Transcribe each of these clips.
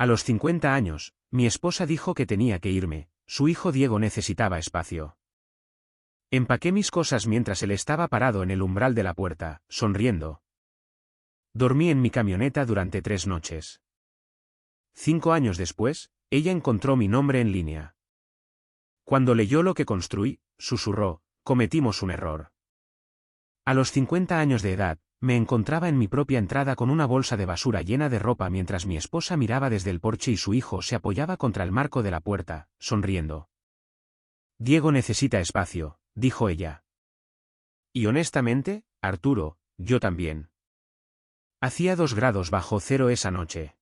A los 50 años, mi esposa dijo que tenía que irme, su hijo Diego necesitaba espacio. Empaqué mis cosas mientras él estaba parado en el umbral de la puerta, sonriendo. Dormí en mi camioneta durante 3 noches. 5 años después, ella encontró mi nombre en línea. Cuando leyó lo que construí, susurró, cometimos un error. A los 50 años de edad, me encontraba en mi propia entrada con una bolsa de basura llena de ropa mientras mi esposa miraba desde el porche y su hijo se apoyaba contra el marco de la puerta, sonriendo. Diego necesita espacio, dijo ella. Y honestamente, Arturo, yo también. Hacía 2 grados bajo cero esa noche.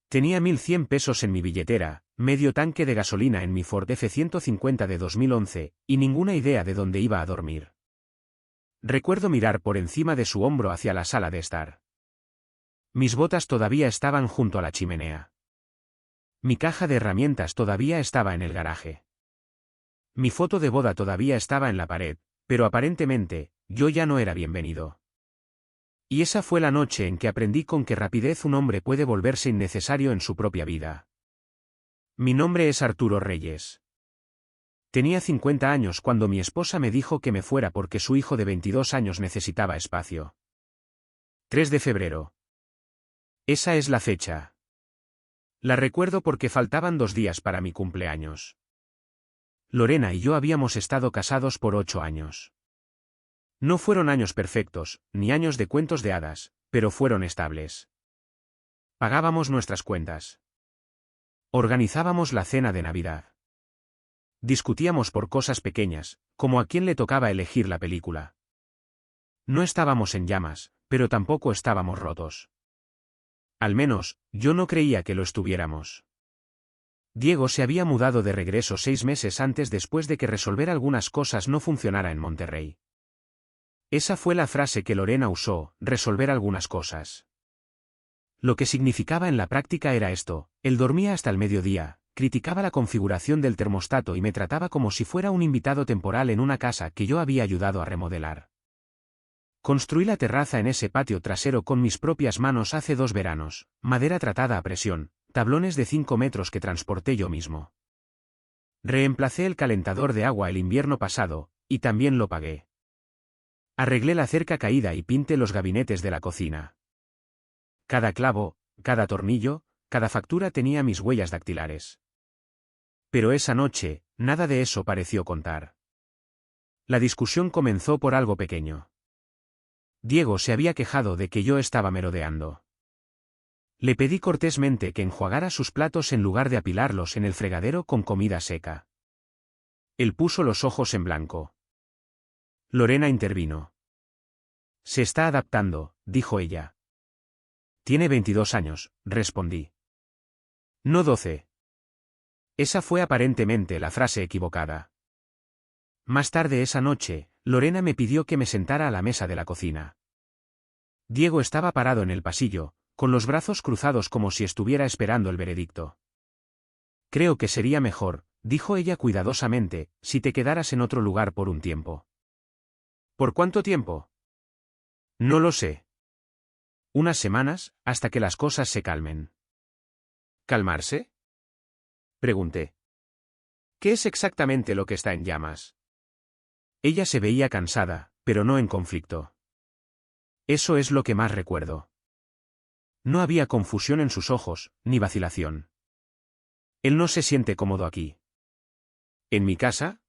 Tenía 1.100 pesos en mi billetera, medio tanque de gasolina en mi Ford F-150 de 2011, y ninguna idea de dónde iba a dormir. Recuerdo mirar por encima de su hombro hacia la sala de estar. Mis botas todavía estaban junto a la chimenea. Mi caja de herramientas todavía estaba en el garaje. Mi foto de boda todavía estaba en la pared, pero aparentemente, yo ya no era bienvenido. Y esa fue la noche en que aprendí con qué rapidez un hombre puede volverse innecesario en su propia vida. Mi nombre es Arturo Reyes. Tenía 50 años cuando mi esposa me dijo que me fuera porque su hijo de 22 años necesitaba espacio. 3 de febrero. Esa es la fecha. La recuerdo porque faltaban 2 días para mi cumpleaños. Lorena y yo habíamos estado casados por 8 años. No fueron años perfectos, ni años de cuentos de hadas, pero fueron estables. Pagábamos nuestras cuentas. Organizábamos la cena de Navidad. Discutíamos por cosas pequeñas, como a quién le tocaba elegir la película. No estábamos en llamas, pero tampoco estábamos rotos. Al menos, yo no creía que lo estuviéramos. Diego se había mudado de regreso 6 meses antes después de que resolver algunas cosas no funcionara en Monterrey. Esa fue la frase que Lorena usó, resolver algunas cosas. Lo que significaba en la práctica era esto: él dormía hasta el mediodía, criticaba la configuración del termostato y me trataba como si fuera un invitado temporal en una casa que yo había ayudado a remodelar. Construí la terraza en ese patio trasero con mis propias manos hace 2 veranos, madera tratada a presión, tablones de 5 metros que transporté yo mismo. Reemplacé el calentador de agua el invierno pasado, y también lo pagué. Arreglé la cerca caída y pinté los gabinetes de la cocina. Cada clavo, cada tornillo, cada factura tenía mis huellas dactilares. Pero esa noche, nada de eso pareció contar. La discusión comenzó por algo pequeño. Diego se había quejado de que yo estaba merodeando. Le pedí cortésmente que enjuagara sus platos en lugar de apilarlos en el fregadero con comida seca. Él puso los ojos en blanco. Lorena intervino. Se está adaptando, dijo ella. Tiene 22 años, respondí. No 12. Esa fue aparentemente la frase equivocada. Más tarde esa noche, Lorena me pidió que me sentara a la mesa de la cocina. Diego estaba parado en el pasillo, con los brazos cruzados como si estuviera esperando el veredicto. Creo que sería mejor, dijo ella cuidadosamente, si te quedaras en otro lugar por un tiempo. ¿Por cuánto tiempo? No lo sé. Unas semanas, hasta que las cosas se calmen. ¿Calmarse? Pregunté. ¿Qué es exactamente lo que está en llamas? Ella se veía cansada, pero no en conflicto. Eso es lo que más recuerdo. No había confusión en sus ojos, ni vacilación. Él no se siente cómodo aquí. ¿En mi casa?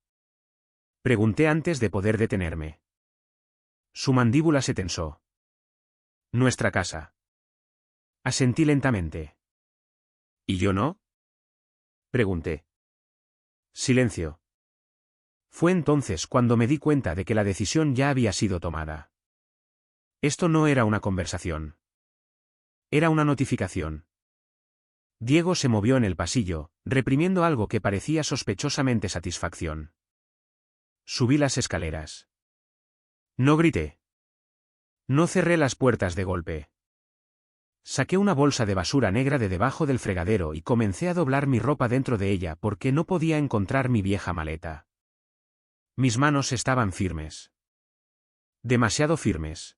Pregunté antes de poder detenerme. Su mandíbula se tensó. Nuestra casa. Asentí lentamente. ¿Y yo no? Pregunté. Silencio. Fue entonces cuando me di cuenta de que la decisión ya había sido tomada. Esto no era una conversación. Era una notificación. Diego se movió en el pasillo, reprimiendo algo que parecía sospechosamente satisfacción. Subí las escaleras. No grité. No cerré las puertas de golpe. Saqué una bolsa de basura negra de debajo del fregadero y comencé a doblar mi ropa dentro de ella porque no podía encontrar mi vieja maleta. Mis manos estaban firmes. Demasiado firmes.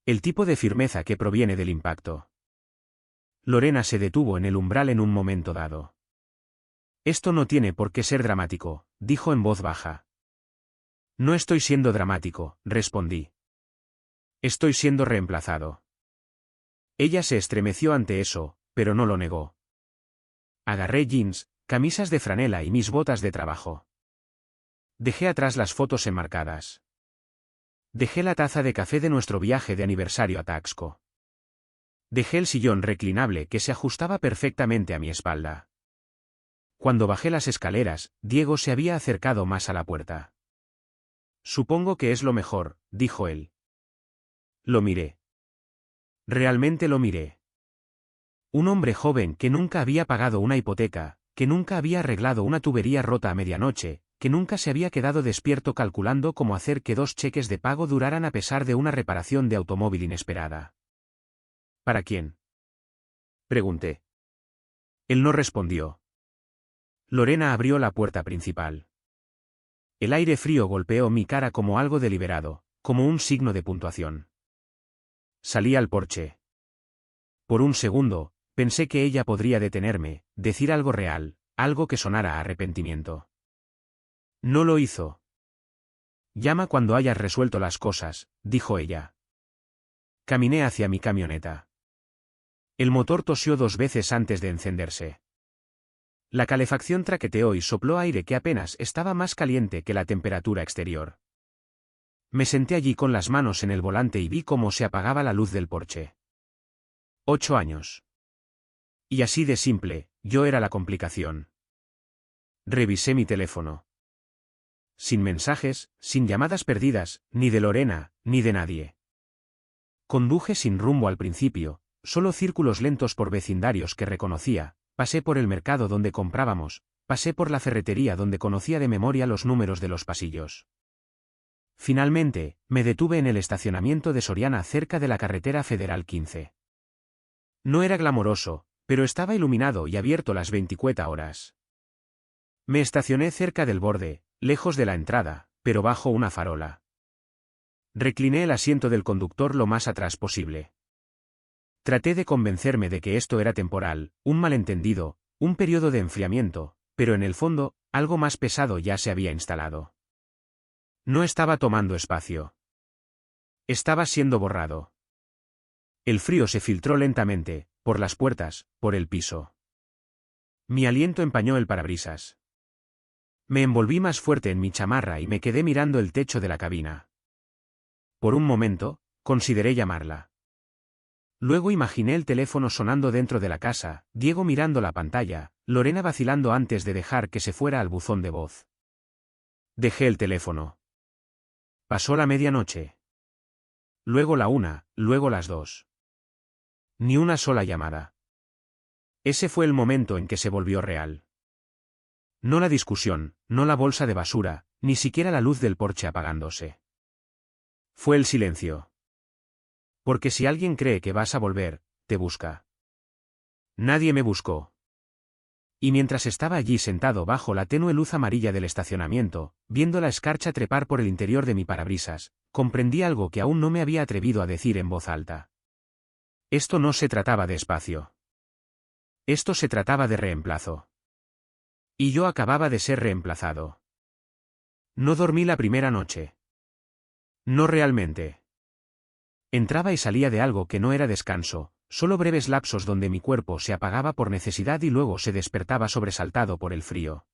El tipo de firmeza que proviene del impacto. Lorena se detuvo en el umbral en un momento dado. Esto no tiene por qué ser dramático, dijo en voz baja. No estoy siendo dramático, respondí. Estoy siendo reemplazado. Ella se estremeció ante eso, pero no lo negó. Agarré jeans, camisas de franela y mis botas de trabajo. Dejé atrás las fotos enmarcadas. Dejé la taza de café de nuestro viaje de aniversario a Taxco. Dejé el sillón reclinable que se ajustaba perfectamente a mi espalda. Cuando bajé las escaleras, Diego se había acercado más a la puerta. Supongo que es lo mejor, dijo él. Lo miré. Realmente lo miré. Un hombre joven que nunca había pagado una hipoteca, que nunca había arreglado una tubería rota a medianoche, que nunca se había quedado despierto calculando cómo hacer que 2 cheques de pago duraran a pesar de una reparación de automóvil inesperada. ¿Para quién?, pregunté. Él no respondió. Lorena abrió la puerta principal. El aire frío golpeó mi cara como algo deliberado, como un signo de puntuación. Salí al porche. Por un segundo, pensé que ella podría detenerme, decir algo real, algo que sonara a arrepentimiento. No lo hizo. Llama cuando hayas resuelto las cosas, dijo ella. Caminé hacia mi camioneta. El motor tosió 2 veces antes de encenderse. La calefacción traqueteó y sopló aire que apenas estaba más caliente que la temperatura exterior. Me senté allí con las manos en el volante y vi cómo se apagaba la luz del porche. 8 años. Y así de simple, yo era la complicación. Revisé mi teléfono. Sin mensajes, sin llamadas perdidas, ni de Lorena, ni de nadie. Conduje sin rumbo al principio, solo círculos lentos por vecindarios que reconocía, pasé por el mercado donde comprábamos, pasé por la ferretería donde conocía de memoria los números de los pasillos. Finalmente, me detuve en el estacionamiento de Soriana cerca de la carretera Federal 15. No era glamoroso, pero estaba iluminado y abierto las 24 horas. Me estacioné cerca del borde, lejos de la entrada, pero bajo una farola. Recliné el asiento del conductor lo más atrás posible. Traté de convencerme de que esto era temporal, un malentendido, un periodo de enfriamiento, pero en el fondo, algo más pesado ya se había instalado. No estaba tomando espacio. Estaba siendo borrado. El frío se filtró lentamente, por las puertas, por el piso. Mi aliento empañó el parabrisas. Me envolví más fuerte en mi chamarra y me quedé mirando el techo de la cabina. Por un momento, consideré llamarla. Luego imaginé el teléfono sonando dentro de la casa, Diego mirando la pantalla, Lorena vacilando antes de dejar que se fuera al buzón de voz. Dejé el teléfono. Pasó la medianoche. Luego la 1, luego las 2. Ni una sola llamada. Ese fue el momento en que se volvió real. No la discusión, no la bolsa de basura, ni siquiera la luz del porche apagándose. Fue el silencio. Porque si alguien cree que vas a volver, te busca. Nadie me buscó. Y mientras estaba allí sentado bajo la tenue luz amarilla del estacionamiento, viendo la escarcha trepar por el interior de mi parabrisas, comprendí algo que aún no me había atrevido a decir en voz alta. Esto no se trataba de espacio. Esto se trataba de reemplazo. Y yo acababa de ser reemplazado. No dormí la primera noche. No realmente. Entraba y salía de algo que no era descanso, solo breves lapsos donde mi cuerpo se apagaba por necesidad y luego se despertaba sobresaltado por el frío.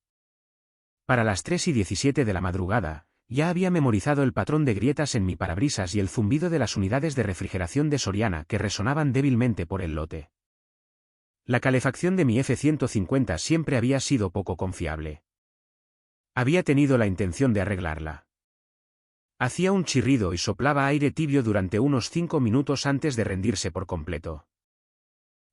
Para las 3:17 de la madrugada, ya había memorizado el patrón de grietas en mi parabrisas y el zumbido de las unidades de refrigeración de Soriana que resonaban débilmente por el lote. La calefacción de mi F-150 siempre había sido poco confiable. Había tenido la intención de arreglarla. Hacía un chirrido y soplaba aire tibio durante unos 5 minutos antes de rendirse por completo.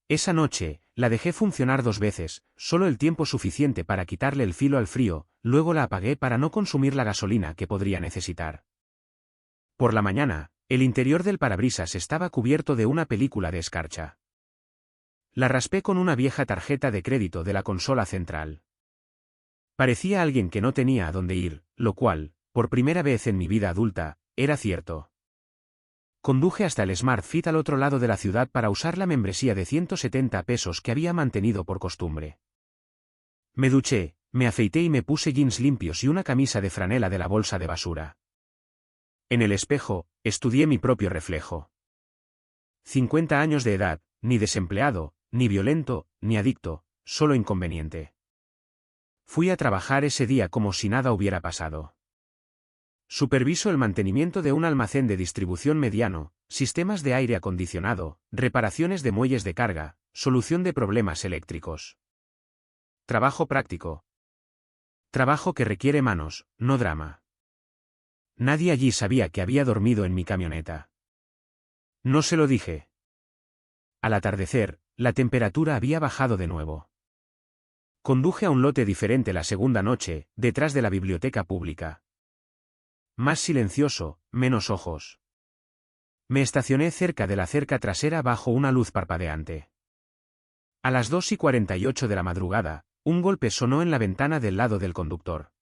Esa noche, la dejé funcionar 2 veces, solo el tiempo suficiente para quitarle el filo al frío, luego la apagué para no consumir la gasolina que podría necesitar. Por la mañana, el interior del parabrisas estaba cubierto de una película de escarcha. La raspé con una vieja tarjeta de crédito de la consola central. Parecía alguien que no tenía a dónde ir, lo cual, por primera vez en mi vida adulta, era cierto. Conduje hasta el Smart Fit al otro lado de la ciudad para usar la membresía de 170 pesos que había mantenido por costumbre. Me duché, me afeité y me puse jeans limpios y una camisa de franela de la bolsa de basura. En el espejo, estudié mi propio reflejo. 50 años de edad, ni desempleado, ni violento, ni adicto, solo inconveniente. Fui a trabajar ese día como si nada hubiera pasado. Superviso el mantenimiento de un almacén de distribución mediano, sistemas de aire acondicionado, reparaciones de muelles de carga, solución de problemas eléctricos. Trabajo práctico. Trabajo que requiere manos, no drama. Nadie allí sabía que había dormido en mi camioneta. No se lo dije. Al atardecer, la temperatura había bajado de nuevo. Conduje a un lote diferente la segunda noche, detrás de la biblioteca pública. Más silencioso, menos ojos. Me estacioné cerca de la cerca trasera bajo una luz parpadeante. A las 2:48 de la madrugada, un golpe sonó en la ventana del lado del conductor.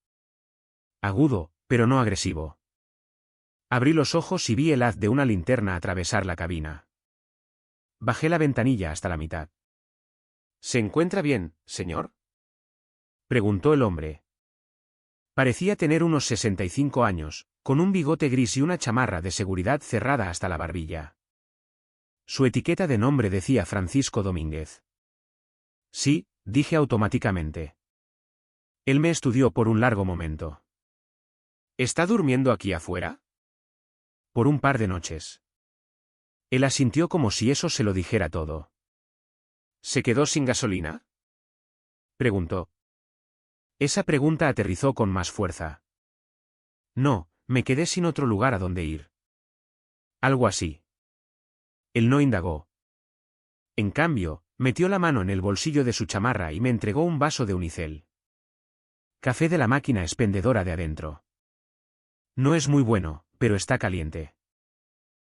Agudo, pero no agresivo. Abrí los ojos y vi el haz de una linterna atravesar la cabina. Bajé la ventanilla hasta la mitad. ¿Se encuentra bien, señor?, preguntó el hombre. Parecía tener unos 65 años, con un bigote gris y una chamarra de seguridad cerrada hasta la barbilla. Su etiqueta de nombre decía Francisco Domínguez. Sí, dije automáticamente. Él me estudió por un largo momento. ¿Está durmiendo aquí afuera? Por un par de noches. Él asintió como si eso se lo dijera todo. ¿Se quedó sin gasolina?, preguntó. Esa pregunta aterrizó con más fuerza. No, me quedé sin otro lugar a donde ir. Algo así. Él no indagó. En cambio, metió la mano en el bolsillo de su chamarra y me entregó un vaso de unicel. Café de la máquina expendedora de adentro. No es muy bueno, pero está caliente.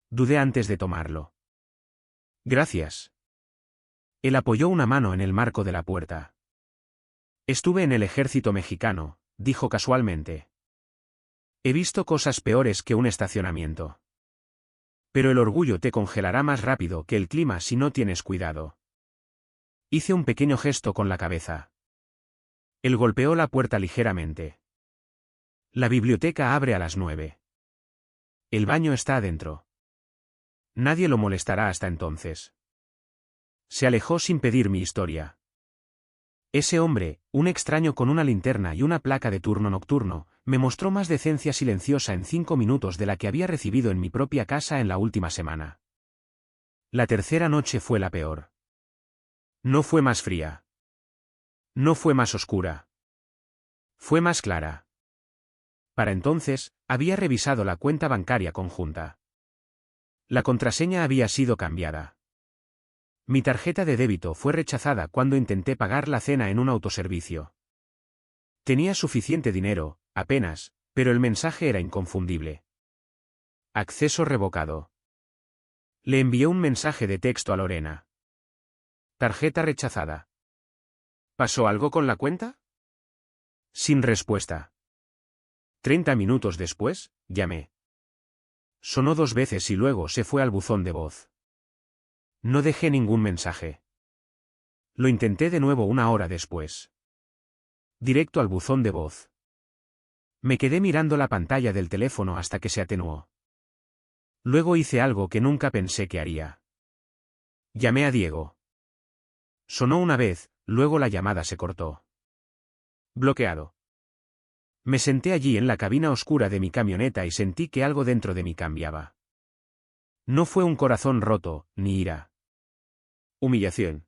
Dudé antes de tomarlo. Gracias. Él apoyó una mano en el marco de la puerta. Estuve en el ejército mexicano, dijo casualmente. He visto cosas peores que un estacionamiento. Pero el orgullo te congelará más rápido que el clima si no tienes cuidado. Hice un pequeño gesto con la cabeza. Él golpeó la puerta ligeramente. La biblioteca abre a las 9. El baño está adentro. Nadie lo molestará hasta entonces. Se alejó sin pedir mi historia. Ese hombre, un extraño con una linterna y una placa de turno nocturno, me mostró más decencia silenciosa en 5 minutos de la que había recibido en mi propia casa en la última semana. La tercera noche fue la peor. No fue más fría. No fue más oscura. Fue más clara. Para entonces, había revisado la cuenta bancaria conjunta. La contraseña había sido cambiada. Mi tarjeta de débito fue rechazada cuando intenté pagar la cena en un autoservicio. Tenía suficiente dinero, apenas, pero el mensaje era inconfundible. Acceso revocado. Le envié un mensaje de texto a Lorena. Tarjeta rechazada. ¿Pasó algo con la cuenta? Sin respuesta. 30 minutos después, llamé. Sonó 2 veces y luego se fue al buzón de voz. No dejé ningún mensaje. Lo intenté de nuevo 1 hora después. Directo al buzón de voz. Me quedé mirando la pantalla del teléfono hasta que se atenuó. Luego hice algo que nunca pensé que haría. Llamé a Diego. Sonó una vez, luego la llamada se cortó. Bloqueado. Me senté allí en la cabina oscura de mi camioneta y sentí que algo dentro de mí cambiaba. No fue un corazón roto, ni ira. Humillación.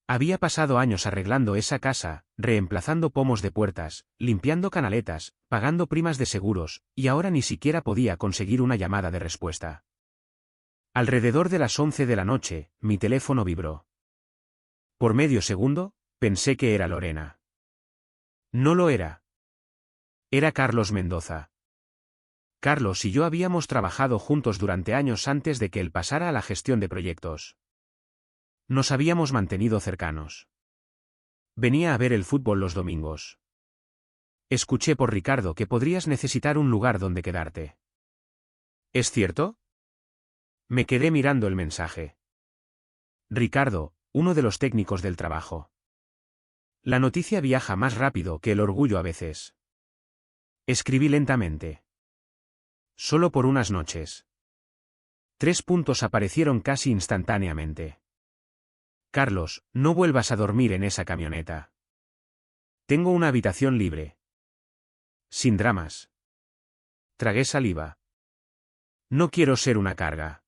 Había pasado años arreglando esa casa, reemplazando pomos de puertas, limpiando canaletas, pagando primas de seguros, y ahora ni siquiera podía conseguir una llamada de respuesta. Alrededor de las 11 de la noche, mi teléfono vibró. Por medio segundo, pensé que era Lorena. No lo era. Era Carlos Mendoza. Carlos y yo habíamos trabajado juntos durante años antes de que él pasara a la gestión de proyectos. Nos habíamos mantenido cercanos. Venía a ver el fútbol los domingos. Escuché por Ricardo que podrías necesitar un lugar donde quedarte. ¿Es cierto? Me quedé mirando el mensaje. Ricardo, uno de los técnicos del trabajo. La noticia viaja más rápido que el orgullo a veces. Escribí lentamente. Solo por unas noches. 3 puntos aparecieron casi instantáneamente. Carlos, no vuelvas a dormir en esa camioneta. Tengo una habitación libre. Sin dramas. Tragué saliva. No quiero ser una carga.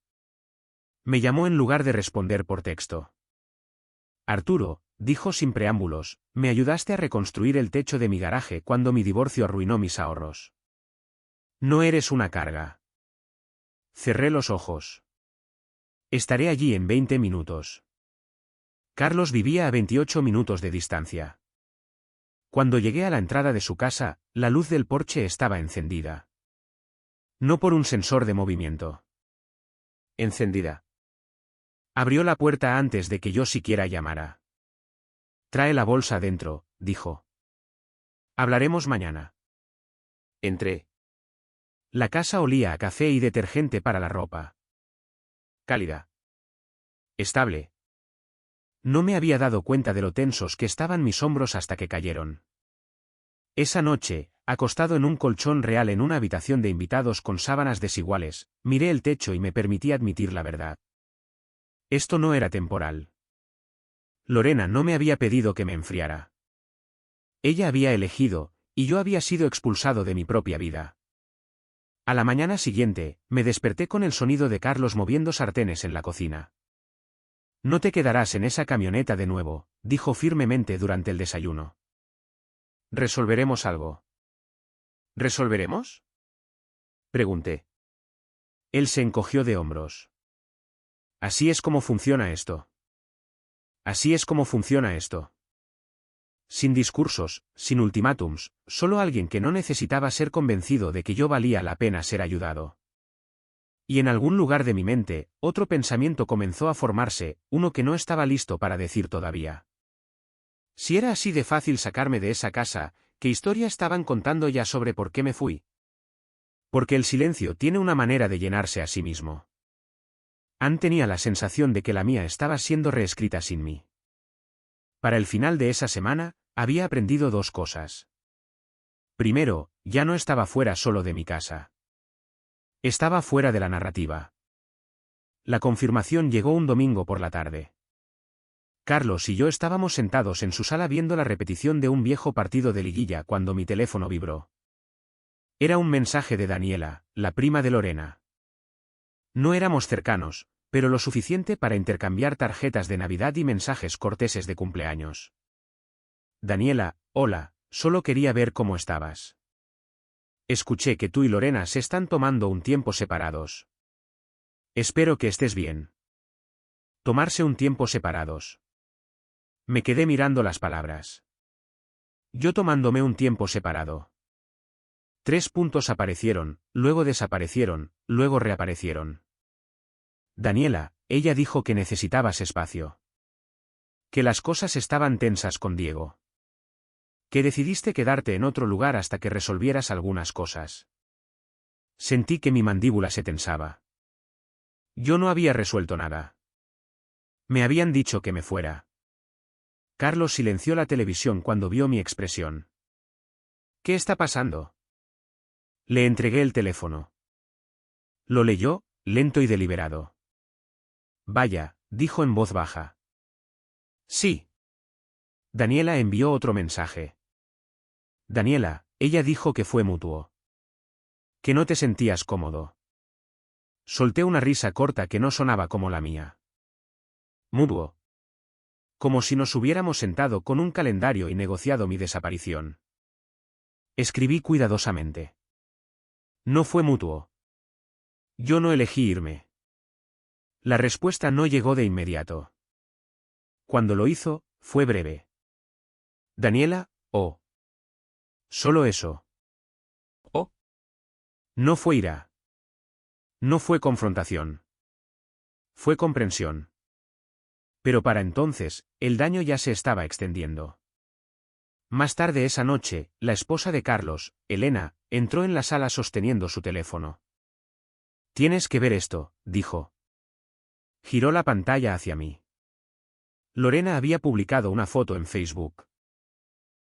Me llamó en lugar de responder por texto. Arturo, dijo sin preámbulos, me ayudaste a reconstruir el techo de mi garaje cuando mi divorcio arruinó mis ahorros. No eres una carga. Cerré los ojos. Estaré allí en 20 minutos. Carlos vivía a 28 minutos de distancia. Cuando llegué a la entrada de su casa, la luz del porche estaba encendida. No por un sensor de movimiento. Encendida. Abrió la puerta antes de que yo siquiera llamara. Trae la bolsa dentro, dijo. Hablaremos mañana. Entré. La casa olía a café y detergente para la ropa. Cálida. Estable. No me había dado cuenta de lo tensos que estaban mis hombros hasta que cayeron. Esa noche, acostado en un colchón real en una habitación de invitados con sábanas desiguales, miré el techo y me permití admitir la verdad. Esto no era temporal. Lorena no me había pedido que me enfriara. Ella había elegido, y yo había sido expulsado de mi propia vida. A la mañana siguiente, me desperté con el sonido de Carlos moviendo sartenes en la cocina. No te quedarás en esa camioneta de nuevo, dijo firmemente durante el desayuno. Resolveremos algo. ¿Resolveremos? Pregunté. Él se encogió de hombros. Así es como funciona esto. Así es como funciona esto. Sin discursos, sin ultimátums, solo alguien que no necesitaba ser convencido de que yo valía la pena ser ayudado. Y en algún lugar de mi mente, otro pensamiento comenzó a formarse, uno que no estaba listo para decir todavía. Si era así de fácil sacarme de esa casa, ¿qué historia estaban contando ya sobre por qué me fui? Porque el silencio tiene una manera de llenarse a sí mismo. Anne tenía la sensación de que la mía estaba siendo reescrita sin mí. Para el final de esa semana, había aprendido 2 cosas. Primero, ya no estaba fuera solo de mi casa. Estaba fuera de la narrativa. La confirmación llegó un domingo por la tarde. Carlos y yo estábamos sentados en su sala viendo la repetición de un viejo partido de liguilla cuando mi teléfono vibró. Era un mensaje de Daniela, la prima de Lorena. No éramos cercanos, pero lo suficiente para intercambiar tarjetas de Navidad y mensajes corteses de cumpleaños. Daniela, hola, solo quería ver cómo estabas. Escuché que tú y Lorena se están tomando un tiempo separados. Espero que estés bien. Tomarse un tiempo separados. Me quedé mirando las palabras. Yo tomándome un tiempo separado. 3 puntos aparecieron, luego desaparecieron, luego reaparecieron. Daniela, ella dijo que necesitabas espacio. Que las cosas estaban tensas con Diego. Que decidiste quedarte en otro lugar hasta que resolvieras algunas cosas. Sentí que mi mandíbula se tensaba. Yo no había resuelto nada. Me habían dicho que me fuera. Carlos silenció la televisión cuando vio mi expresión. ¿Qué está pasando? Le entregué el teléfono. Lo leyó, lento y deliberado. Vaya, dijo en voz baja. Sí. Daniela envió otro mensaje. Daniela, ella dijo que fue mutuo. Que no te sentías cómodo. Solté una risa corta que no sonaba como la mía. Mutuo. Como si nos hubiéramos sentado con un calendario y negociado mi desaparición. Escribí cuidadosamente. No fue mutuo. Yo no elegí irme. La respuesta no llegó de inmediato. Cuando lo hizo, fue breve. Daniela, oh. Solo eso. Oh. No fue ira. No fue confrontación. Fue comprensión. Pero para entonces, el daño ya se estaba extendiendo. Más tarde esa noche, la esposa de Carlos, Elena, entró en la sala sosteniendo su teléfono. Tienes que ver esto, dijo. Giró la pantalla hacia mí. Lorena había publicado una foto en Facebook.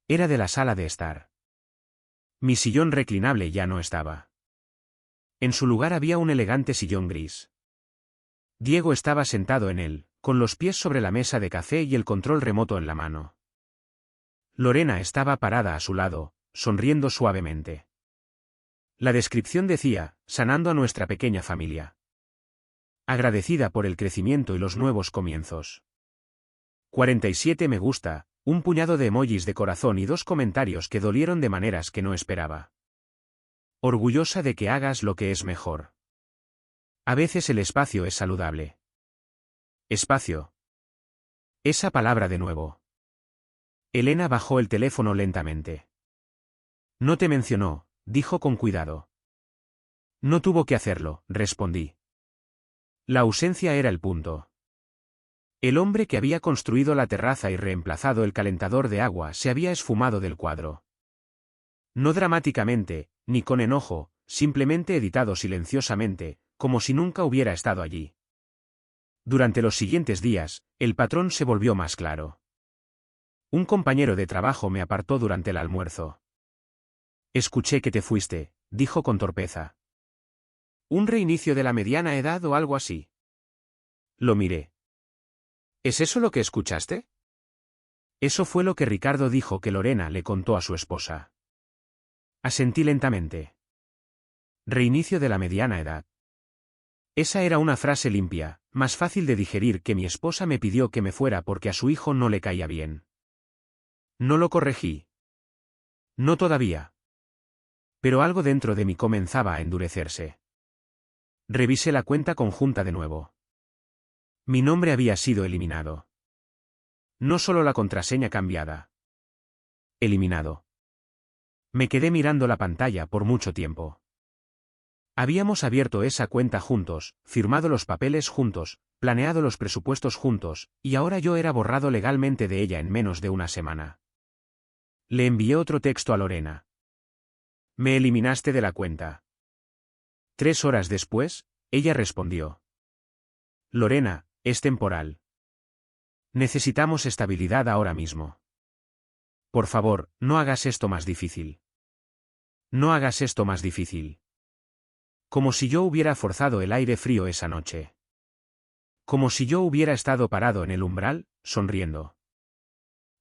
Era de la sala de estar. Mi sillón reclinable ya no estaba. En su lugar había un elegante sillón gris. Diego estaba sentado en él, con los pies sobre la mesa de café y el control remoto en la mano. Lorena estaba parada a su lado, sonriendo suavemente. La descripción decía, sanando a nuestra pequeña familia. Agradecida por el crecimiento y los nuevos comienzos. 47 me gusta, un puñado de emojis de corazón y 2 comentarios que dolieron de maneras que no esperaba. Orgullosa de que hagas lo que es mejor. A veces el espacio es saludable. Espacio. Esa palabra de nuevo. Elena bajó el teléfono lentamente. No te mencionó, dijo con cuidado. No tuvo que hacerlo, respondí. La ausencia era el punto. El hombre que había construido la terraza y reemplazado el calentador de agua se había esfumado del cuadro. No dramáticamente, ni con enojo, simplemente editado silenciosamente, como si nunca hubiera estado allí. Durante los siguientes días, el patrón se volvió más claro. Un compañero de trabajo me apartó durante el almuerzo. Escuché que te fuiste, dijo con torpeza. ¿Un reinicio de la mediana edad o algo así? Lo miré. ¿Es eso lo que escuchaste? Eso fue lo que Ricardo dijo que Lorena le contó a su esposa. Asentí lentamente. Reinicio de la mediana edad. Esa era una frase limpia, más fácil de digerir que mi esposa me pidió que me fuera porque a su hijo no le caía bien. No lo corregí. No todavía. Pero algo dentro de mí comenzaba a endurecerse. Revisé la cuenta conjunta de nuevo. Mi nombre había sido eliminado. No solo la contraseña cambiada. Eliminado. Me quedé mirando la pantalla por mucho tiempo. Habíamos abierto esa cuenta juntos, firmado los papeles juntos, planeado los presupuestos juntos, y ahora yo era borrado legalmente de ella en menos de una semana. Le envié otro texto a Lorena. Me eliminaste de la cuenta. 3 horas después, ella respondió. Lorena, es temporal. Necesitamos estabilidad ahora mismo. Por favor, no hagas esto más difícil. No hagas esto más difícil. Como si yo hubiera forzado el aire frío esa noche. Como si yo hubiera estado parado en el umbral, sonriendo.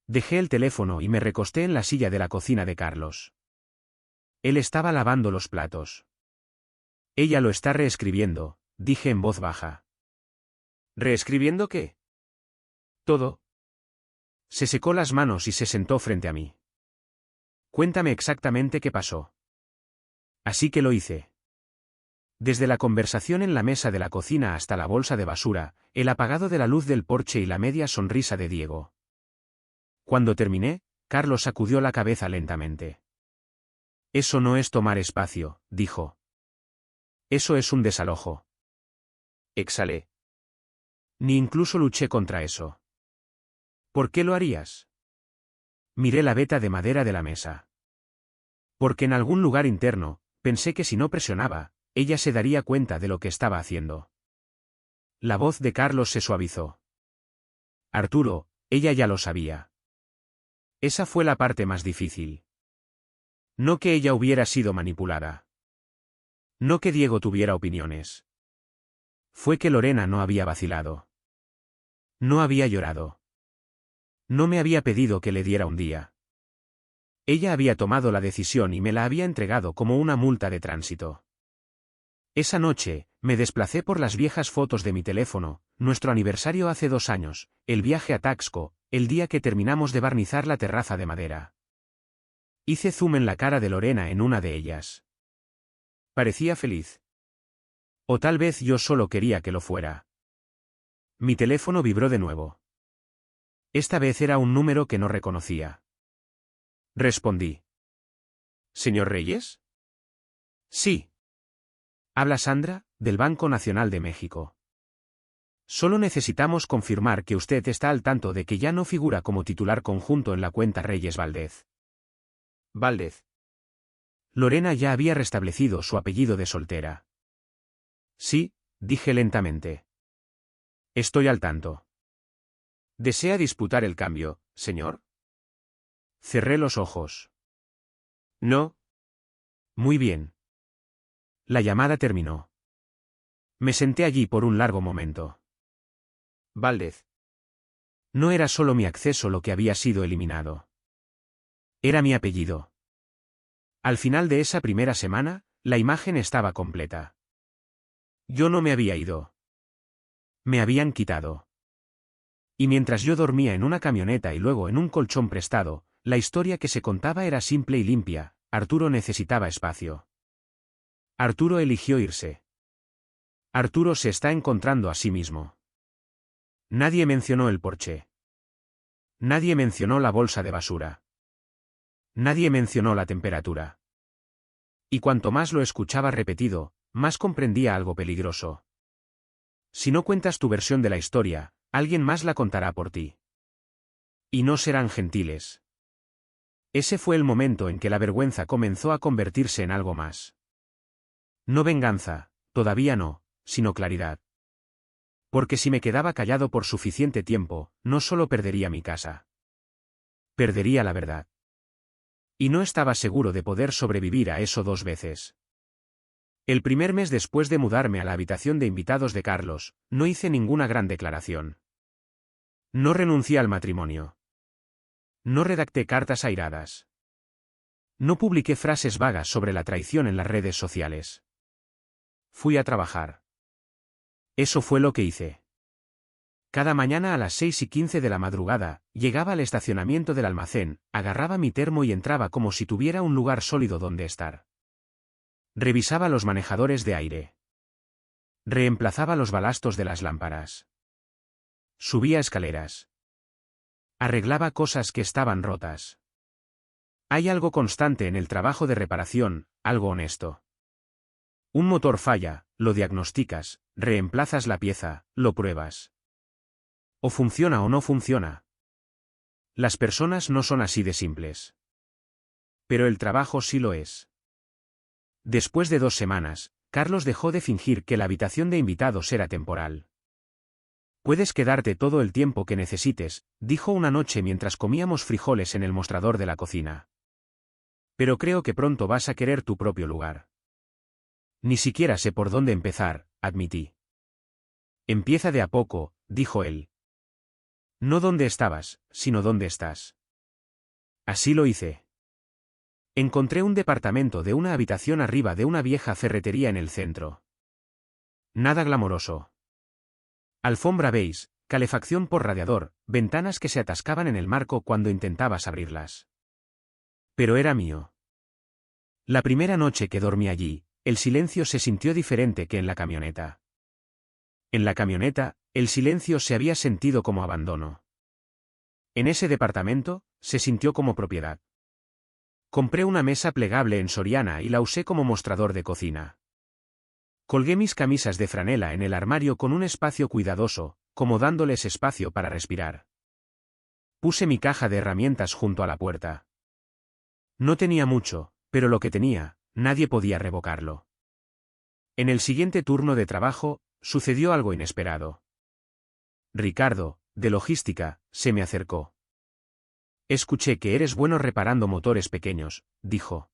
Dejé el teléfono y me recosté en la silla de la cocina de Carlos. Él estaba lavando los platos. Ella lo está reescribiendo, dije en voz baja. ¿Reescribiendo qué? Todo. Se secó las manos y se sentó frente a mí. Cuéntame exactamente qué pasó. Así que lo hice. Desde la conversación en la mesa de la cocina hasta la bolsa de basura, el apagado de la luz del porche y la media sonrisa de Diego. Cuando terminé, Carlos sacudió la cabeza lentamente. Eso no es tomar espacio, dijo. Eso es un desalojo. Exhalé. Ni incluso luché contra eso. ¿Por qué lo harías? Miré la veta de madera de la mesa. Porque en algún lugar interno, pensé que si no presionaba, ella se daría cuenta de lo que estaba haciendo. La voz de Carlos se suavizó. Arturo, ella ya lo sabía. Esa fue la parte más difícil. No que ella hubiera sido manipulada. No que Diego tuviera opiniones. Fue que Lorena no había vacilado. No había llorado. No me había pedido que le diera un día. Ella había tomado la decisión y me la había entregado como una multa de tránsito. Esa noche, me desplacé por las viejas fotos de mi teléfono, nuestro aniversario hace 2 años, el viaje a Taxco, el día que terminamos de barnizar la terraza de madera. Hice zoom en la cara de Lorena en una de ellas. Parecía feliz. O tal vez yo solo quería que lo fuera. Mi teléfono vibró de nuevo. Esta vez era un número que no reconocía. Respondí. ¿Señor Reyes? Sí. Habla Sandra, del Banco Nacional de México. Solo necesitamos confirmar que usted está al tanto de que ya no figura como titular conjunto en la cuenta Reyes Valdez. Valdez. Lorena ya había restablecido su apellido de soltera. Sí, dije lentamente. Estoy al tanto. ¿Desea disputar el cambio, señor? Cerré los ojos. No. Muy bien. La llamada terminó. Me senté allí por un largo momento. Valdez. No era solo mi acceso lo que había sido eliminado. Era mi apellido. Al final de esa primera semana, la imagen estaba completa. Yo no me había ido. Me habían quitado. Y mientras yo dormía en una camioneta y luego en un colchón prestado, la historia que se contaba era simple y limpia: Arturo necesitaba espacio. Arturo eligió irse. Arturo se está encontrando a sí mismo. Nadie mencionó el porche. Nadie mencionó la bolsa de basura. Nadie mencionó la temperatura. Y cuanto más lo escuchaba repetido, más comprendía algo peligroso. Si no cuentas tu versión de la historia, alguien más la contará por ti. Y no serán gentiles. Ese fue el momento en que la vergüenza comenzó a convertirse en algo más. No venganza, todavía no, sino claridad. Porque si me quedaba callado por suficiente tiempo, no solo perdería mi casa. Perdería la verdad. Y no estaba seguro de poder sobrevivir a eso 2 veces. El primer mes después de mudarme a la habitación de invitados de Carlos, no hice ninguna gran declaración. No renuncié al matrimonio. No redacté cartas airadas. No publiqué frases vagas sobre la traición en las redes sociales. Fui a trabajar. Eso fue lo que hice. Cada mañana a las 6:15 de la madrugada, llegaba al estacionamiento del almacén, agarraba mi termo y entraba como si tuviera un lugar sólido donde estar. Revisaba los manejadores de aire. Reemplazaba los balastos de las lámparas. Subía escaleras. Arreglaba cosas que estaban rotas. Hay algo constante en el trabajo de reparación, algo honesto. Un motor falla, lo diagnosticas, reemplazas la pieza, lo pruebas. O funciona o no funciona. Las personas no son así de simples. Pero el trabajo sí lo es. Después de 2 semanas, Carlos dejó de fingir que la habitación de invitados era temporal. Puedes quedarte todo el tiempo que necesites, dijo una noche mientras comíamos frijoles en el mostrador de la cocina. Pero creo que pronto vas a querer tu propio lugar. Ni siquiera sé por dónde empezar, admití. Empieza de a poco, dijo él. No dónde estabas, sino dónde estás. Así lo hice. Encontré un departamento de una habitación arriba de una vieja ferretería en el centro. Nada glamoroso. Alfombra beige, calefacción por radiador, ventanas que se atascaban en el marco cuando intentabas abrirlas. Pero era mío. La primera noche que dormí allí, el silencio se sintió diferente que en la camioneta. En la camioneta, el silencio se había sentido como abandono. En ese departamento, se sintió como propiedad. Compré una mesa plegable en Soriana y la usé como mostrador de cocina. Colgué mis camisas de franela en el armario con un espacio cuidadoso, como dándoles espacio para respirar. Puse mi caja de herramientas junto a la puerta. No tenía mucho, pero lo que tenía, nadie podía revocarlo. En el siguiente turno de trabajo, sucedió algo inesperado. Ricardo, de logística, se me acercó. Escuché que eres bueno reparando motores pequeños, dijo.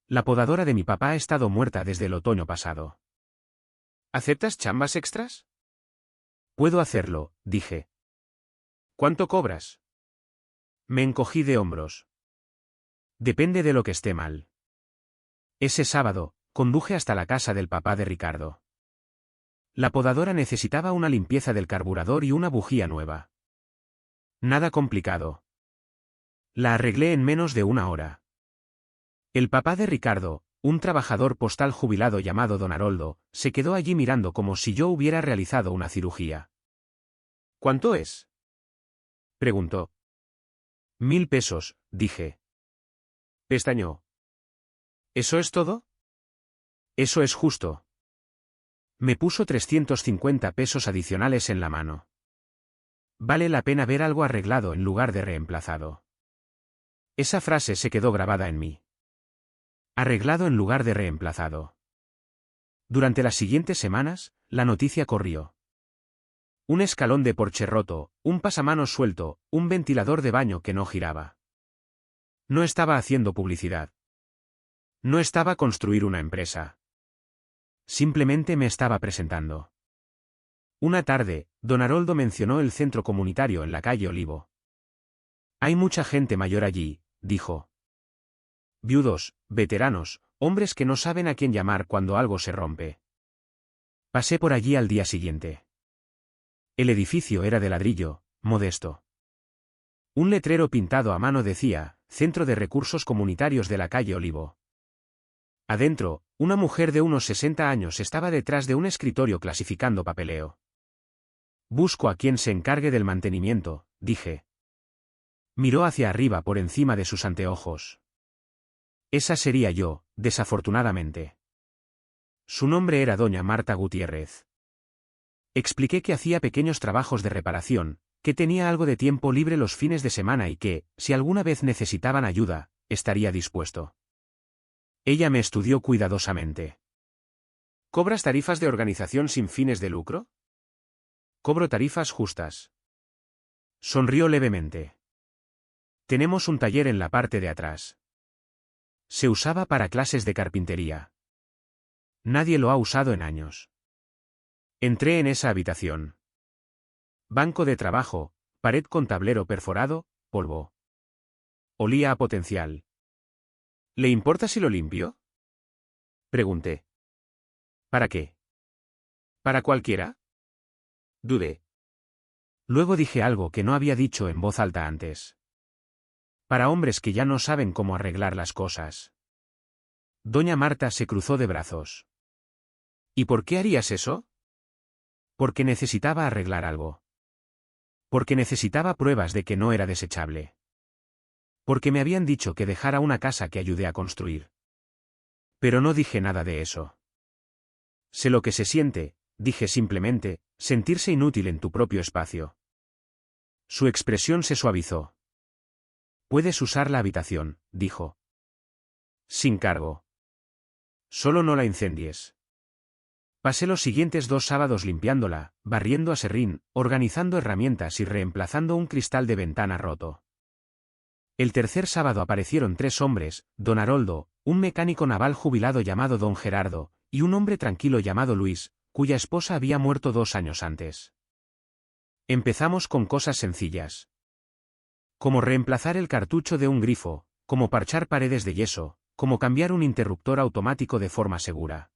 La podadora de mi papá ha estado muerta desde el otoño pasado. ¿Aceptas chambas extras? Puedo hacerlo, dije. ¿Cuánto cobras? Me encogí de hombros. Depende de lo que esté mal. Ese sábado, conduje hasta la casa del papá de Ricardo. La podadora necesitaba una limpieza del carburador y una bujía nueva. Nada complicado. La arreglé en menos de 1 hora. El papá de Ricardo, un trabajador postal jubilado llamado Don Haroldo, se quedó allí mirando como si yo hubiera realizado una cirugía. ¿Cuánto es? Preguntó. 1000 pesos, dije. Pestañó. ¿Eso es todo? Eso es justo. Me puso 350 pesos adicionales en la mano. Vale la pena ver algo arreglado en lugar de reemplazado. Esa frase se quedó grabada en mí. Arreglado en lugar de reemplazado. Durante las siguientes semanas, la noticia corrió. Un escalón de porche roto, un pasamanos suelto, un ventilador de baño que no giraba. No estaba haciendo publicidad. No estaba construir una empresa. Simplemente me estaba presentando. Una tarde, don Haroldo mencionó el centro comunitario en la calle Olivo. Hay mucha gente mayor allí, dijo. Viudos, veteranos, hombres que no saben a quién llamar cuando algo se rompe. Pasé por allí al día siguiente. El edificio era de ladrillo, modesto. Un letrero pintado a mano decía, Centro de Recursos Comunitarios de la calle Olivo. Adentro, una mujer de unos 60 años estaba detrás de un escritorio clasificando papeleo. Busco a quien se encargue del mantenimiento, dije. Miró hacia arriba por encima de sus anteojos. Esa sería yo, desafortunadamente. Su nombre era doña Marta Gutiérrez. Expliqué que hacía pequeños trabajos de reparación, que tenía algo de tiempo libre los fines de semana y que, si alguna vez necesitaban ayuda, estaría dispuesto. Ella me estudió cuidadosamente. ¿Cobras tarifas de organización sin fines de lucro? Cobro tarifas justas. Sonrió levemente. Tenemos un taller en la parte de atrás. Se usaba para clases de carpintería. Nadie lo ha usado en años. Entré en esa habitación. Banco de trabajo, pared con tablero perforado, polvo. Olía a potencial. ¿Le importa si lo limpio? Pregunté. ¿Para qué? ¿Para cualquiera? Dudé. Luego dije algo que no había dicho en voz alta antes. Para hombres que ya no saben cómo arreglar las cosas. Doña Marta se cruzó de brazos. ¿Y por qué harías eso? Porque necesitaba arreglar algo. Porque necesitaba pruebas de que no era desechable. Porque me habían dicho que dejara una casa que ayudé a construir. Pero no dije nada de eso. Sé lo que se siente, dije simplemente, sentirse inútil en tu propio espacio. Su expresión se suavizó. Puedes usar la habitación, dijo. Sin cargo. Solo no la incendies. Pasé los siguientes 2 sábados limpiándola, barriendo a serrín, organizando herramientas y reemplazando un cristal de ventana roto. El tercer sábado aparecieron 3 hombres, don Haroldo, un mecánico naval jubilado llamado don Gerardo, y un hombre tranquilo llamado Luis, cuya esposa había muerto 2 años antes. Empezamos con cosas sencillas. Como reemplazar el cartucho de un grifo, como parchar paredes de yeso, como cambiar un interruptor automático de forma segura.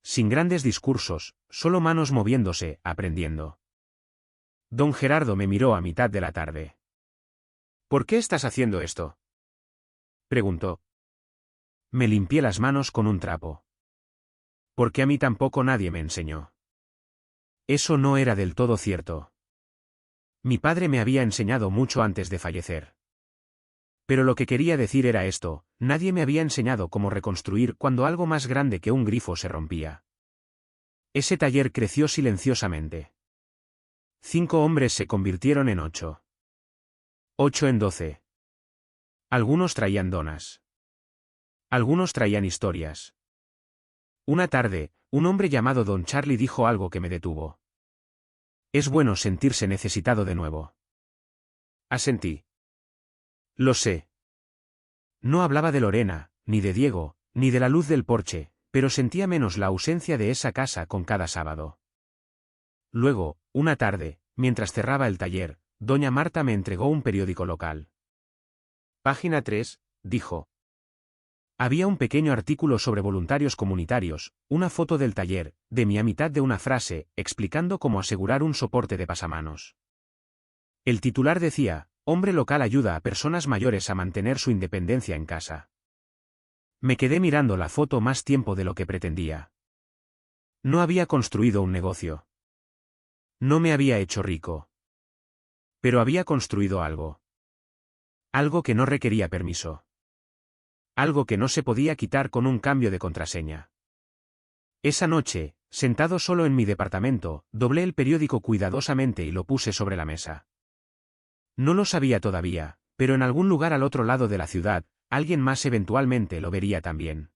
Sin grandes discursos, solo manos moviéndose, aprendiendo. Don Gerardo me miró a mitad de la tarde. ¿Por qué estás haciendo esto? Preguntó. Me limpié las manos con un trapo. Porque a mí tampoco nadie me enseñó. Eso no era del todo cierto. Mi padre me había enseñado mucho antes de fallecer. Pero lo que quería decir era esto, nadie me había enseñado cómo reconstruir cuando algo más grande que un grifo se rompía. Ese taller creció silenciosamente. 5 hombres se convirtieron en 8. 8 en 12. Algunos traían donas. Algunos traían historias. Una tarde, un hombre llamado Don Charlie dijo algo que me detuvo. Es bueno sentirse necesitado de nuevo. Asentí. Lo sé. No hablaba de Lorena, ni de Diego, ni de la luz del porche, pero sentía menos la ausencia de esa casa con cada sábado. Luego, una tarde, mientras cerraba el taller, doña Marta me entregó un periódico local. Página 3, dijo. Había un pequeño artículo sobre voluntarios comunitarios, una foto del taller, de mí a mitad de una frase, explicando cómo asegurar un soporte de pasamanos. El titular decía, hombre local ayuda a personas mayores a mantener su independencia en casa. Me quedé mirando la foto más tiempo de lo que pretendía. No había construido un negocio. No me había hecho rico. Pero había construido algo. Algo que no requería permiso. Algo que no se podía quitar con un cambio de contraseña. Esa noche, sentado solo en mi departamento, doblé el periódico cuidadosamente y lo puse sobre la mesa. No lo sabía todavía, pero en algún lugar al otro lado de la ciudad, alguien más eventualmente lo vería también.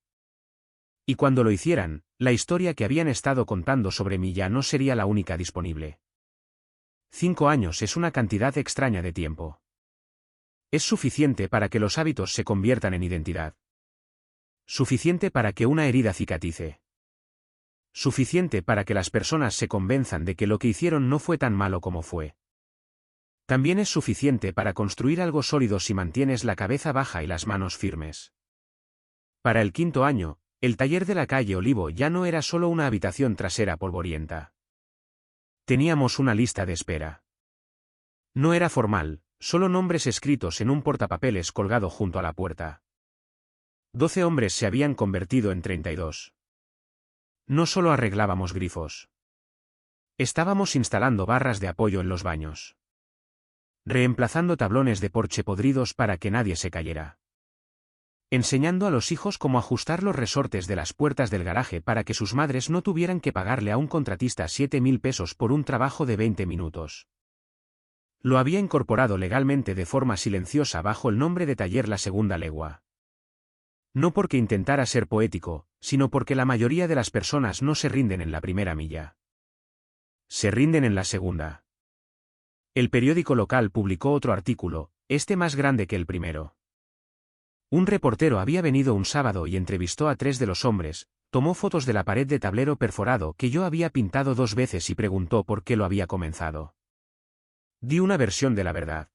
Y cuando lo hicieran, la historia que habían estado contando sobre mí ya no sería la única disponible. 5 años es una cantidad extraña de tiempo. Es suficiente para que los hábitos se conviertan en identidad. Suficiente para que una herida cicatrice. Suficiente para que las personas se convenzan de que lo que hicieron no fue tan malo como fue. También es suficiente para construir algo sólido si mantienes la cabeza baja y las manos firmes. Para el 5.º año, el taller de la calle Olivo ya no era solo una habitación trasera polvorienta. Teníamos una lista de espera. No era formal, solo nombres escritos en un portapapeles colgado junto a la puerta. 12 hombres se habían convertido en 32. No solo arreglábamos grifos. Estábamos instalando barras de apoyo en los baños. Reemplazando tablones de porche podridos para que nadie se cayera. Enseñando a los hijos cómo ajustar los resortes de las puertas del garaje para que sus madres no tuvieran que pagarle a un contratista 7.000 pesos por un trabajo de 20 minutos. Lo había incorporado legalmente de forma silenciosa bajo el nombre de Taller La Segunda Legua. No porque intentara ser poético, sino porque la mayoría de las personas no se rinden en la primera milla. Se rinden en la segunda. El periódico local publicó otro artículo, este más grande que el primero. Un reportero había venido un sábado y entrevistó a 3 de los hombres, tomó fotos de la pared de tablero perforado que yo había pintado 2 veces y preguntó por qué lo había comenzado. Di una versión de la verdad.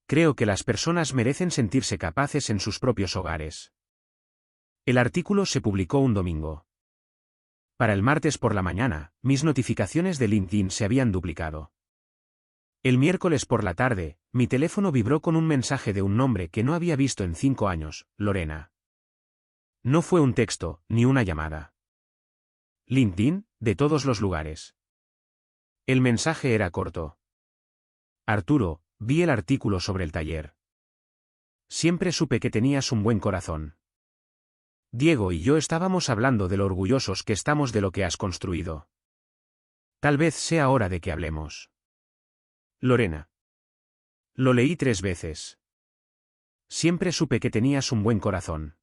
Creo que las personas merecen sentirse capaces en sus propios hogares. El artículo se publicó un domingo. Para el martes por la mañana, mis notificaciones de LinkedIn se habían duplicado. El miércoles por la tarde, mi teléfono vibró con un mensaje de un nombre que no había visto en 5 años, Lorena. No fue un texto, ni una llamada. LinkedIn, de todos los lugares. El mensaje era corto. Arturo, vi el artículo sobre el taller. Siempre supe que tenías un buen corazón. Diego y yo estábamos hablando de lo orgullosos que estamos de lo que has construido. Tal vez sea hora de que hablemos. Lorena. Lo leí 3 veces. Siempre supe que tenías un buen corazón.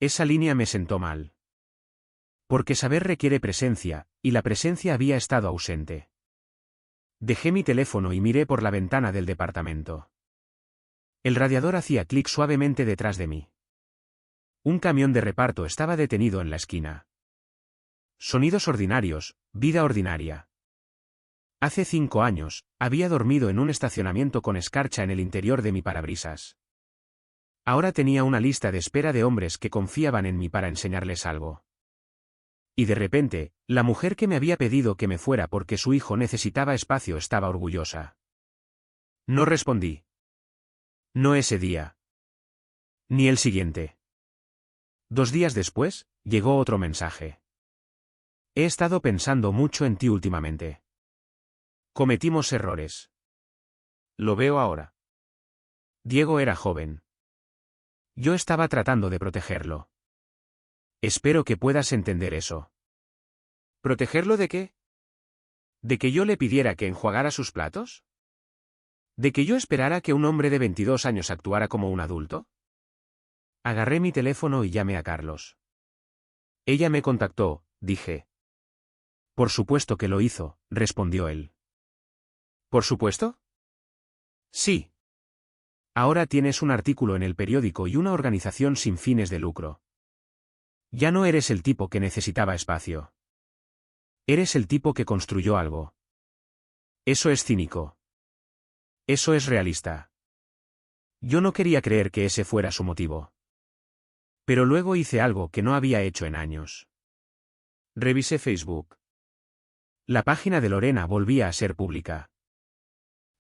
Esa línea me sentó mal. Porque saber requiere presencia, y la presencia había estado ausente. Dejé mi teléfono y miré por la ventana del departamento. El radiador hacía clic suavemente detrás de mí. Un camión de reparto estaba detenido en la esquina. Sonidos ordinarios, vida ordinaria. Hace 5 años, había dormido en un estacionamiento con escarcha en el interior de mi parabrisas. Ahora tenía una lista de espera de hombres que confiaban en mí para enseñarles algo. Y de repente, la mujer que me había pedido que me fuera porque su hijo necesitaba espacio estaba orgullosa. No respondí. No ese día. Ni el siguiente. 2 días después, llegó otro mensaje. He estado pensando mucho en ti últimamente. Cometimos errores. Lo veo ahora. Diego era joven. Yo estaba tratando de protegerlo. Espero que puedas entender eso. ¿Protegerlo de qué? ¿De que yo le pidiera que enjuagara sus platos? ¿De que yo esperara que un hombre de 22 años actuara como un adulto? Agarré mi teléfono y llamé a Carlos. Ella me contactó, dije. Por supuesto que lo hizo, respondió él. ¿Por supuesto? Sí. Ahora tienes un artículo en el periódico y una organización sin fines de lucro. Ya no eres el tipo que necesitaba espacio. Eres el tipo que construyó algo. Eso es cínico. Eso es realista. Yo no quería creer que ese fuera su motivo. Pero luego hice algo que no había hecho en años. Revisé Facebook. La página de Lorena volvía a ser pública.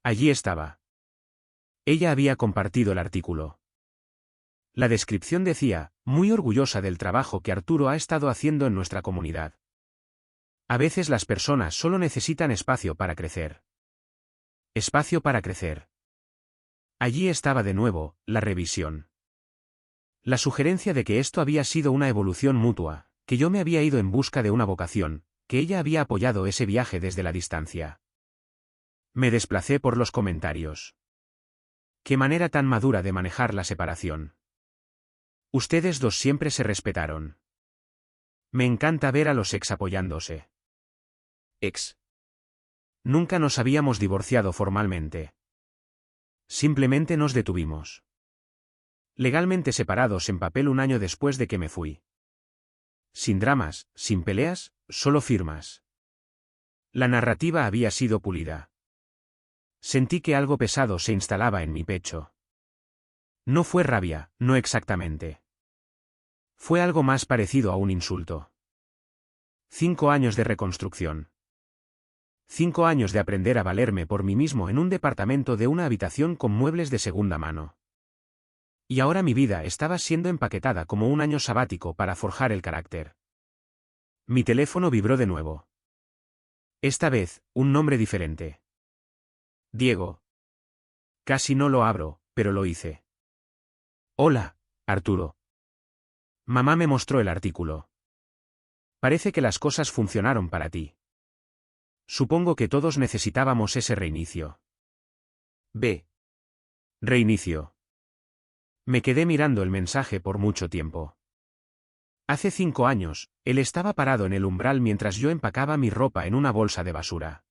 Allí estaba. Ella había compartido el artículo. La descripción decía, muy orgullosa del trabajo que Arturo ha estado haciendo en nuestra comunidad. A veces las personas solo necesitan espacio para crecer. Espacio para crecer. Allí estaba de nuevo, la revisión. La sugerencia de que esto había sido una evolución mutua, que yo me había ido en busca de una vocación, que ella había apoyado ese viaje desde la distancia. Me desplacé por los comentarios. Qué manera tan madura de manejar la separación. Ustedes dos siempre se respetaron. Me encanta ver a los ex apoyándose. Ex. Nunca nos habíamos divorciado formalmente. Simplemente nos detuvimos. Legalmente separados en papel un año después de que me fui. Sin dramas, sin peleas, solo firmas. La narrativa había sido pulida. Sentí que algo pesado se instalaba en mi pecho. No fue rabia, no exactamente. Fue algo más parecido a un insulto. 5 años de reconstrucción. 5 años de aprender a valerme por mí mismo en un departamento de una habitación con muebles de segunda mano. Y ahora mi vida estaba siendo empaquetada como un año sabático para forjar el carácter. Mi teléfono vibró de nuevo. Esta vez, un nombre diferente. Diego. Casi no lo abro, pero lo hice. Hola, Arturo. Mamá me mostró el artículo. Parece que las cosas funcionaron para ti. Supongo que todos necesitábamos ese reinicio. B. Reinicio. Me quedé mirando el mensaje por mucho tiempo. Hace 5 años, él estaba parado en el umbral mientras yo empacaba mi ropa en una bolsa de basura.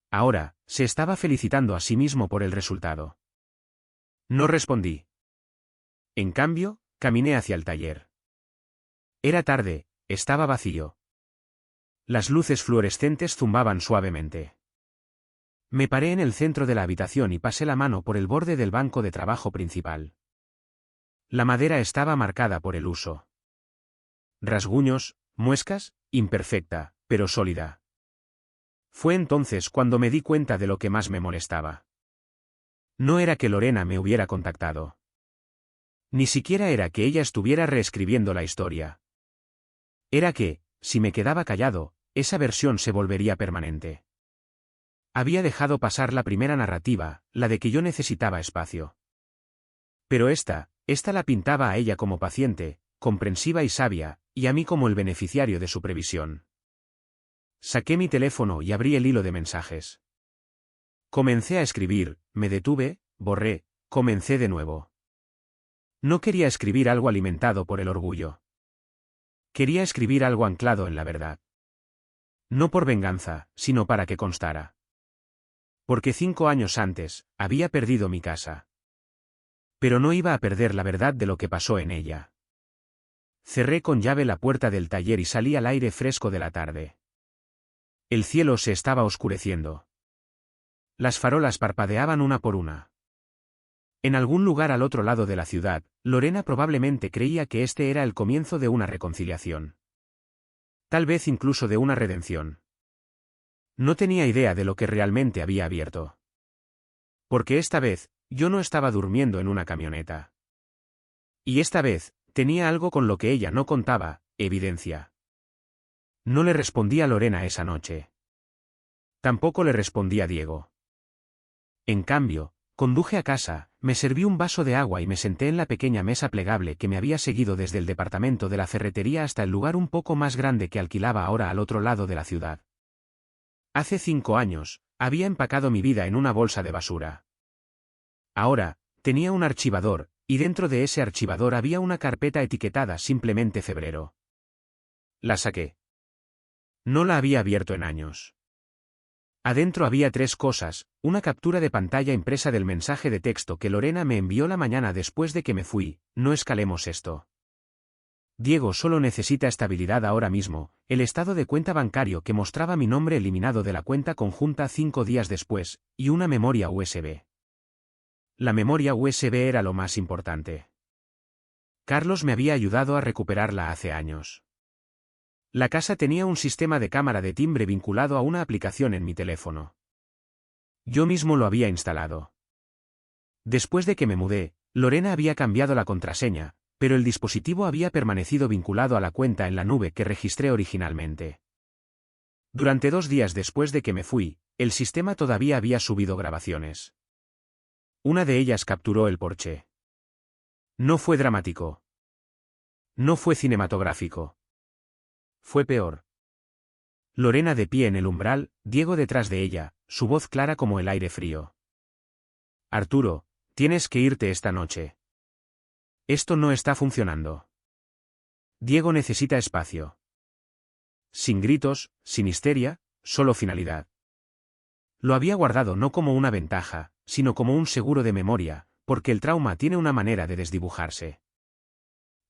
Ahora, se estaba felicitando a sí mismo por el resultado. No respondí. En cambio, caminé hacia el taller. Era tarde, estaba vacío. Las luces fluorescentes zumbaban suavemente. Me paré en el centro de la habitación y pasé la mano por el borde del banco de trabajo principal. La madera estaba marcada por el uso. Rasguños, muescas, imperfecta, pero sólida. Fue entonces cuando me di cuenta de lo que más me molestaba. No era que Lorena me hubiera contactado. Ni siquiera era que ella estuviera reescribiendo la historia. Era que, si me quedaba callado, esa versión se volvería permanente. Había dejado pasar la primera narrativa, la de que yo necesitaba espacio. Pero esta la pintaba a ella como paciente, comprensiva y sabia, y a mí como el beneficiario de su previsión. Saqué mi teléfono y abrí el hilo de mensajes. Comencé a escribir, me detuve, borré, comencé de nuevo. No quería escribir algo alimentado por el orgullo. Quería escribir algo anclado en la verdad. No por venganza, sino para que constara. Porque 5 años antes, había perdido mi casa. Pero no iba a perder la verdad de lo que pasó en ella. Cerré con llave la puerta del taller y salí al aire fresco de la tarde. El cielo se estaba oscureciendo. Las farolas parpadeaban una por una. En algún lugar al otro lado de la ciudad, Lorena probablemente creía que este era el comienzo de una reconciliación. Tal vez incluso de una redención. No tenía idea de lo que realmente había abierto. Porque esta vez, yo no estaba durmiendo en una camioneta. Y esta vez, tenía algo con lo que ella no contaba, evidencia. No le respondí a Lorena esa noche. Tampoco le respondí a Diego. En cambio, conduje a casa, me serví un vaso de agua y me senté en la pequeña mesa plegable que me había seguido desde el departamento de la ferretería hasta el lugar un poco más grande que alquilaba ahora al otro lado de la ciudad. Hace 5 años, había empacado mi vida en una bolsa de basura. Ahora, tenía un archivador, y dentro de ese archivador había una carpeta etiquetada simplemente febrero. La saqué. No la había abierto en años. Adentro había 3 cosas: una captura de pantalla impresa del mensaje de texto que Lorena me envió la mañana después de que me fui: no escalemos esto. Diego solo necesita estabilidad ahora mismo, el estado de cuenta bancario que mostraba mi nombre eliminado de la cuenta conjunta 5 días después, y una memoria USB. La memoria USB era lo más importante. Carlos me había ayudado a recuperarla hace años. La casa tenía un sistema de cámara de timbre vinculado a una aplicación en mi teléfono. Yo mismo lo había instalado. Después de que me mudé, Lorena había cambiado la contraseña, pero el dispositivo había permanecido vinculado a la cuenta en la nube que registré originalmente. Durante 2 días después de que me fui, el sistema todavía había subido grabaciones. Una de ellas capturó el porche. No fue dramático. No fue cinematográfico. Fue peor. Lorena de pie en el umbral, Diego detrás de ella, su voz clara como el aire frío. Arturo, tienes que irte esta noche. Esto no está funcionando. Diego necesita espacio. Sin gritos, sin histeria, solo finalidad. Lo había guardado no como una ventaja, sino como un seguro de memoria, porque el trauma tiene una manera de desdibujarse.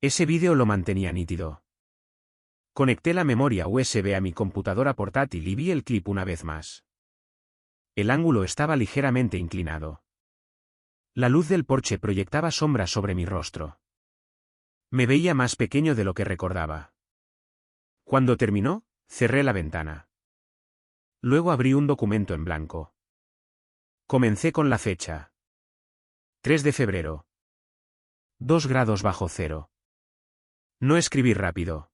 Ese vídeo lo mantenía nítido. Conecté la memoria USB a mi computadora portátil y vi el clip una vez más. El ángulo estaba ligeramente inclinado. La luz del porche proyectaba sombras sobre mi rostro. Me veía más pequeño de lo que recordaba. Cuando terminó, cerré la ventana. Luego abrí un documento en blanco. Comencé con la fecha. 3 de febrero. 2 grados bajo cero. No escribí rápido.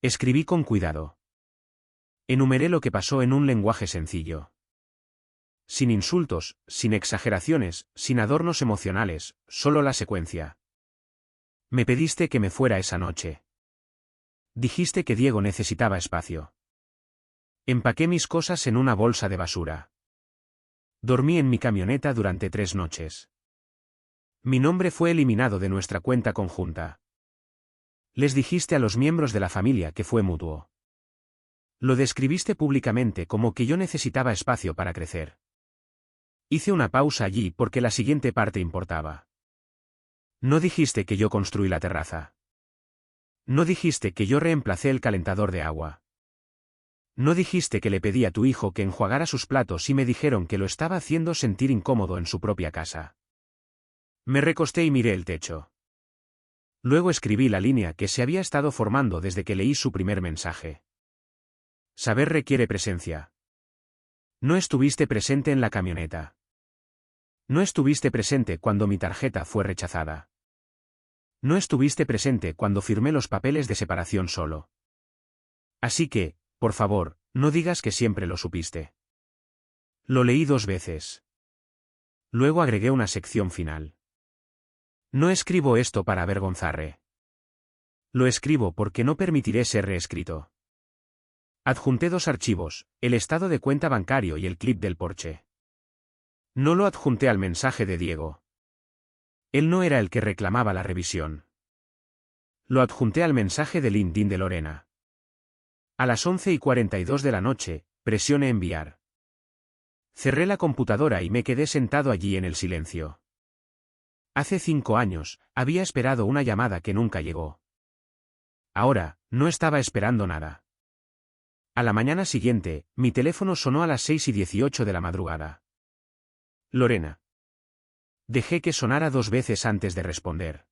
Escribí con cuidado. Enumeré lo que pasó en un lenguaje sencillo. Sin insultos, sin exageraciones, sin adornos emocionales, solo la secuencia. Me pediste que me fuera esa noche. Dijiste que Diego necesitaba espacio. Empaqué mis cosas en una bolsa de basura. Dormí en mi camioneta durante 3 noches. Mi nombre fue eliminado de nuestra cuenta conjunta. Les dijiste a los miembros de la familia que fue mutuo. Lo describiste públicamente como que yo necesitaba espacio para crecer. Hice una pausa allí porque la siguiente parte importaba. No dijiste que yo construí la terraza. No dijiste que yo reemplacé el calentador de agua. No dijiste que le pedí a tu hijo que enjuagara sus platos y me dijeron que lo estaba haciendo sentir incómodo en su propia casa. Me recosté y miré el techo. Luego escribí la línea que se había estado formando desde que leí su primer mensaje. Saber requiere presencia. No estuviste presente en la camioneta. No estuviste presente cuando mi tarjeta fue rechazada. No estuviste presente cuando firmé los papeles de separación solo. Así que, por favor, no digas que siempre lo supiste. Lo leí 2 veces. Luego agregué una sección final. No escribo esto para avergonzarle. Lo escribo porque no permitiré ser reescrito. Adjunté 2 archivos, el estado de cuenta bancario y el clip del porche. No lo adjunté al mensaje de Diego. Él no era el que reclamaba la revisión. Lo adjunté al mensaje de LinkedIn de Lorena. A las 11:42 de la noche, presione enviar. Cerré la computadora y me quedé sentado allí en el silencio. Hace 5 años, había esperado una llamada que nunca llegó. Ahora, no estaba esperando nada. A la mañana siguiente, mi teléfono sonó a las 6:18 de la madrugada. Lorena. Dejé que sonara 2 veces antes de responder.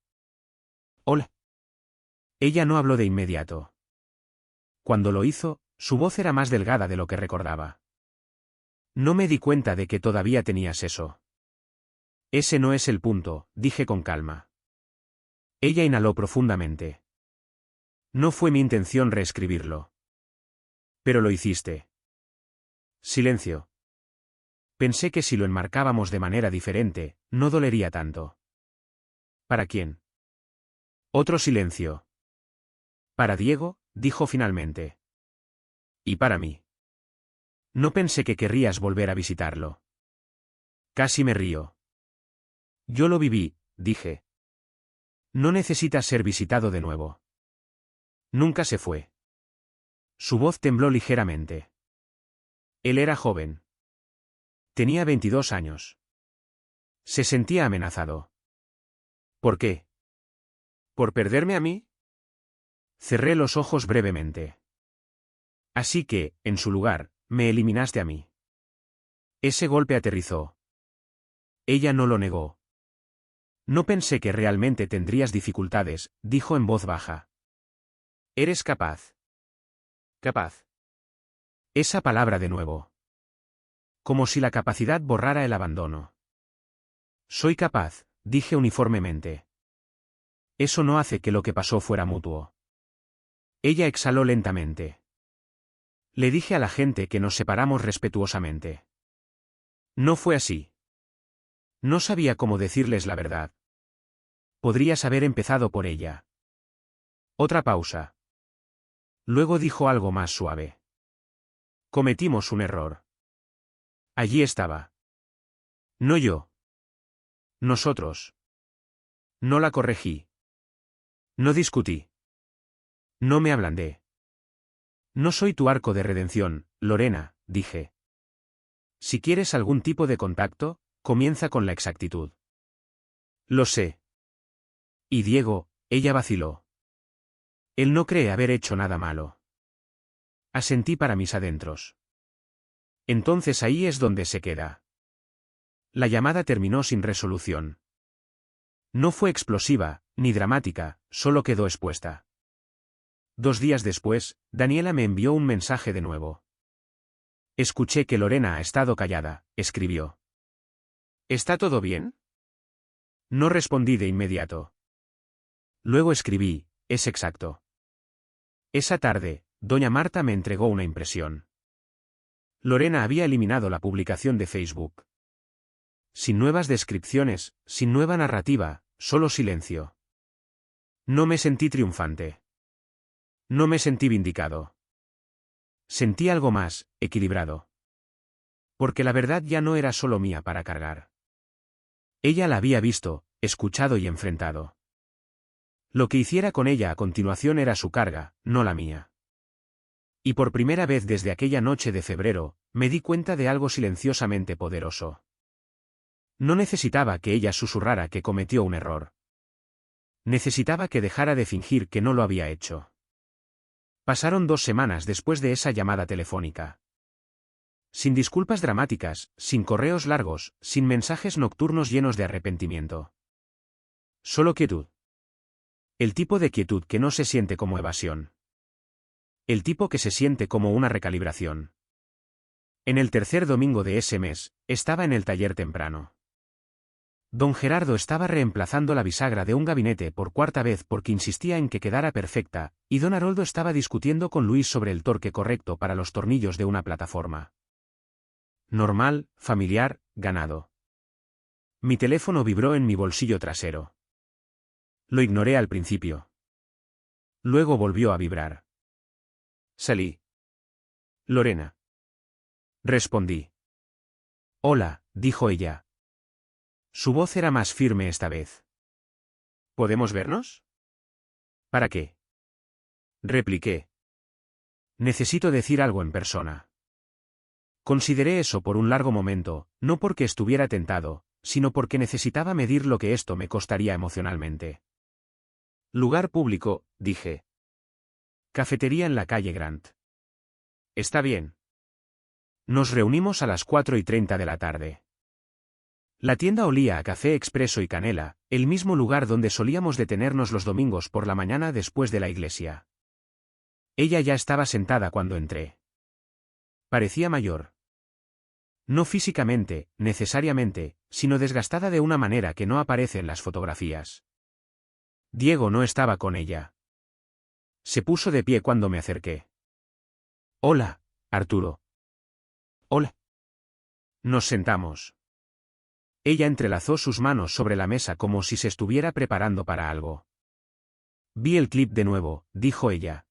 Hola. Ella no habló de inmediato. Cuando lo hizo, su voz era más delgada de lo que recordaba. No me di cuenta de que todavía tenías eso. Ese no es el punto, dije con calma. Ella inhaló profundamente. No fue mi intención reescribirlo. Pero lo hiciste. Silencio. Pensé que si lo enmarcábamos de manera diferente, no dolería tanto. ¿Para quién? Otro silencio. Para Diego, dijo finalmente. Y para mí. No pensé que querrías volver a visitarlo. Casi me río. Yo lo viví, dije. No necesitas ser visitado de nuevo. Nunca se fue. Su voz tembló ligeramente. Él era joven. Tenía 22 años. Se sentía amenazado. ¿Por qué? ¿Por perderme a mí? Cerré los ojos brevemente. Así que, en su lugar, me eliminaste a mí. Ese golpe aterrizó. Ella no lo negó. No pensé que realmente tendrías dificultades, dijo en voz baja. ¿Eres capaz? Capaz. Esa palabra de nuevo. Como si la capacidad borrara el abandono. Soy capaz, dije uniformemente. Eso no hace que lo que pasó fuera mutuo. Ella exhaló lentamente. Le dije a la gente que nos separamos respetuosamente. No fue así. No sabía cómo decirles la verdad. Podrías haber empezado por ella. Otra pausa. Luego dijo algo más suave. Cometimos un error. Allí estaba. No yo. Nosotros. No la corregí. No discutí. No me ablandé. No soy tu arco de redención, Lorena, dije. Si quieres algún tipo de contacto, comienza con la exactitud. Lo sé. Y Diego, ella vaciló. Él no cree haber hecho nada malo. Asentí para mis adentros. Entonces ahí es donde se queda. La llamada terminó sin resolución. No fue explosiva, ni dramática, solo quedó expuesta. 2 días después, Daniela me envió un mensaje de nuevo. Escuché que Lorena ha estado callada, escribió. ¿Está todo bien? No respondí de inmediato. Luego escribí, es exacto. Esa tarde, doña Marta me entregó una impresión. Lorena había eliminado la publicación de Facebook. Sin nuevas descripciones, sin nueva narrativa, solo silencio. No me sentí triunfante. No me sentí vindicado. Sentí algo más, equilibrado. Porque la verdad ya no era solo mía para cargar. Ella la había visto, escuchado y enfrentado. Lo que hiciera con ella a continuación era su carga, no la mía. Y por primera vez desde aquella noche de febrero, me di cuenta de algo silenciosamente poderoso. No necesitaba que ella susurrara que cometió un error. Necesitaba que dejara de fingir que no lo había hecho. Pasaron 2 semanas después de esa llamada telefónica. Sin disculpas dramáticas, sin correos largos, sin mensajes nocturnos llenos de arrepentimiento. Solo quietud. El tipo de quietud que no se siente como evasión. El tipo que se siente como una recalibración. En el tercer domingo de ese mes, estaba en el taller temprano. Don Gerardo estaba reemplazando la bisagra de un gabinete por 4ª vez porque insistía en que quedara perfecta, y don Haroldo estaba discutiendo con Luis sobre el torque correcto para los tornillos de una plataforma. Normal, familiar, ganado. Mi teléfono vibró en mi bolsillo trasero. Lo ignoré al principio. Luego volvió a vibrar. Salí. Lorena. Respondí. Hola, dijo ella. Su voz era más firme esta vez. ¿Podemos vernos? ¿Para qué? Repliqué. Necesito decir algo en persona. Consideré eso por un largo momento, no porque estuviera tentado, sino porque necesitaba medir lo que esto me costaría emocionalmente. Lugar público, dije. Cafetería en la calle Grant. Está bien. Nos reunimos a las 4:30 de la tarde. La tienda olía a café expreso y canela, el mismo lugar donde solíamos detenernos los domingos por la mañana después de la iglesia. Ella ya estaba sentada cuando entré. Parecía mayor. No físicamente, necesariamente, sino desgastada de una manera que no aparece en las fotografías. Diego no estaba con ella. Se puso de pie cuando me acerqué. Hola, Arturo. Hola. Nos sentamos. Ella entrelazó sus manos sobre la mesa como si se estuviera preparando para algo. Vi el clip de nuevo, dijo ella.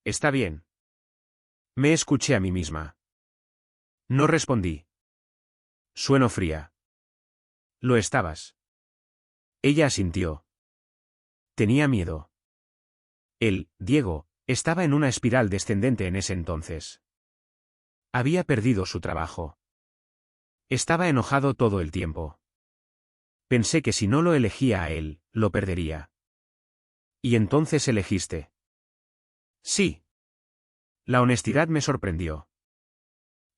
Está bien. Me escuché a mí misma. No respondí. Sueno fría. Lo estabas. Ella asintió. Tenía miedo. Él, Diego, estaba en una espiral descendente en ese entonces. Había perdido su trabajo. Estaba enojado todo el tiempo. Pensé que si no lo elegía a él, lo perdería. ¿Y entonces elegiste? Sí. La honestidad me sorprendió.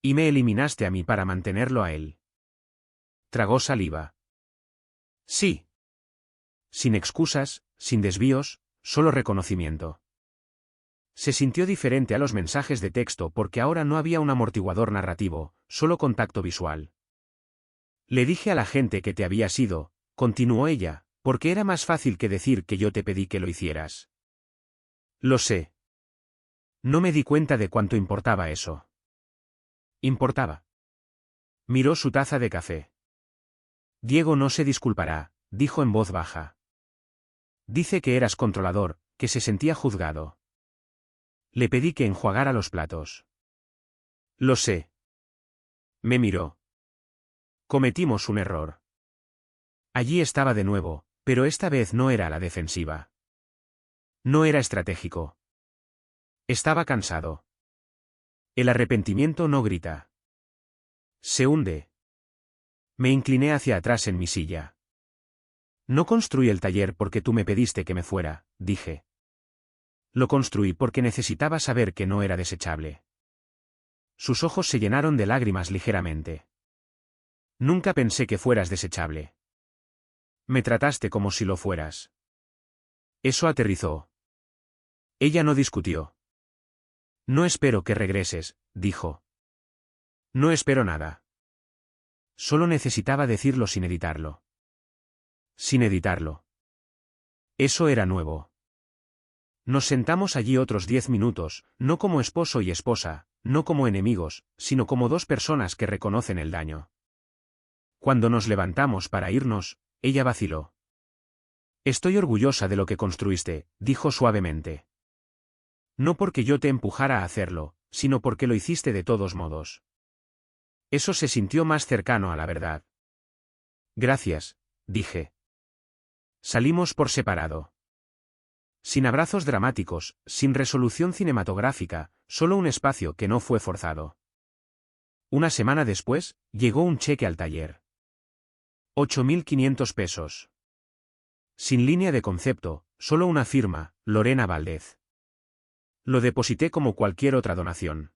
Y me eliminaste a mí para mantenerlo a él. Tragó saliva. Sí. Sin excusas, sin desvíos, solo reconocimiento. Se sintió diferente a los mensajes de texto porque ahora no había un amortiguador narrativo, solo contacto visual. Le dije a la gente que te habías ido, continuó ella, porque era más fácil que decir que yo te pedí que lo hicieras. Lo sé. No me di cuenta de cuánto importaba eso. Importaba. Miró su taza de café. Diego no se disculpará, dijo en voz baja. Dice que eras controlador, que se sentía juzgado. Le pedí que enjuagara los platos. Lo sé. Me miró. Cometimos un error. Allí estaba de nuevo, pero esta vez no era a la defensiva. No era estratégico. Estaba cansado. El arrepentimiento no grita. Se hunde. Me incliné hacia atrás en mi silla. No construí el taller porque tú me pediste que me fuera, dije. Lo construí porque necesitaba saber que no era desechable. Sus ojos se llenaron de lágrimas ligeramente. Nunca pensé que fueras desechable. Me trataste como si lo fueras. Eso aterrizó. Ella no discutió. No espero que regreses, dijo. No espero nada. Solo necesitaba decirlo sin editarlo. Sin editarlo. Eso era nuevo. Nos sentamos allí otros 10 minutos, no como esposo y esposa, no como enemigos, sino como dos personas que reconocen el daño. Cuando nos levantamos para irnos, ella vaciló. Estoy orgullosa de lo que construiste, dijo suavemente. No porque yo te empujara a hacerlo, sino porque lo hiciste de todos modos. Eso se sintió más cercano a la verdad. Gracias, dije. Salimos por separado. Sin abrazos dramáticos, sin resolución cinematográfica, solo un espacio que no fue forzado. Una semana después, llegó un cheque al taller. 8.500 pesos. Sin línea de concepto, solo una firma, Lorena Valdez. Lo deposité como cualquier otra donación.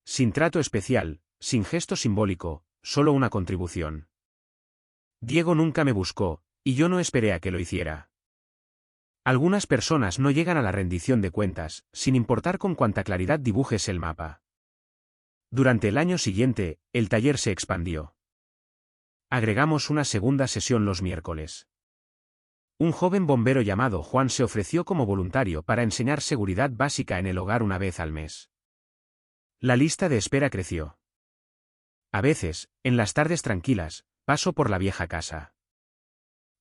Sin trato especial, sin gesto simbólico, solo una contribución. Diego nunca me buscó, y yo no esperé a que lo hiciera. Algunas personas no llegan a la rendición de cuentas, sin importar con cuánta claridad dibujes el mapa. Durante el año siguiente, el taller se expandió. Agregamos una segunda sesión los miércoles. Un joven bombero llamado Juan se ofreció como voluntario para enseñar seguridad básica en el hogar una vez al mes. La lista de espera creció. A veces, en las tardes tranquilas, paso por la vieja casa.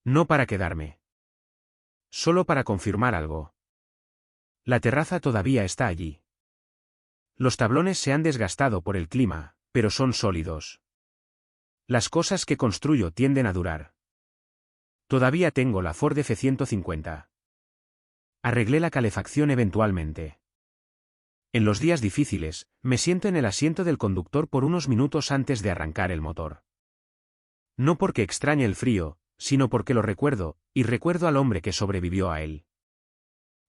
No para quedarme. Solo para confirmar algo. La terraza todavía está allí. Los tablones se han desgastado por el clima, pero son sólidos. Las cosas que construyo tienden a durar. Todavía tengo la Ford F-150. Arreglé la calefacción eventualmente. En los días difíciles, me siento en el asiento del conductor por unos minutos antes de arrancar el motor. No porque extrañe el frío, sino porque lo recuerdo, y recuerdo al hombre que sobrevivió a él.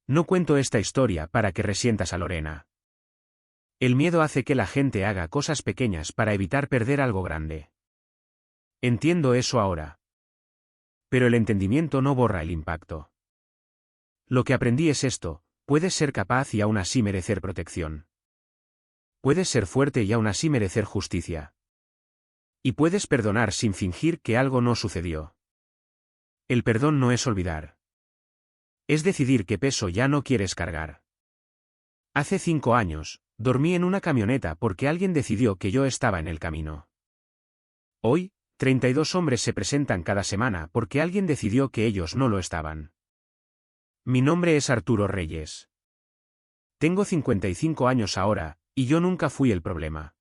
No cuento esta historia para que resientas a Lorena. El miedo hace que la gente haga cosas pequeñas para evitar perder algo grande. Entiendo eso ahora. Pero el entendimiento no borra el impacto. Lo que aprendí es esto: puedes ser capaz y aún así merecer protección. Puedes ser fuerte y aún así merecer justicia. Y puedes perdonar sin fingir que algo no sucedió. El perdón no es olvidar. Es decidir qué peso ya no quieres cargar. Hace 5 años, dormí en una camioneta porque alguien decidió que yo estaba en el camino. Hoy, 32 hombres se presentan cada semana porque alguien decidió que ellos no lo estaban. Mi nombre es Arturo Reyes. Tengo 55 años ahora, y yo nunca fui el problema.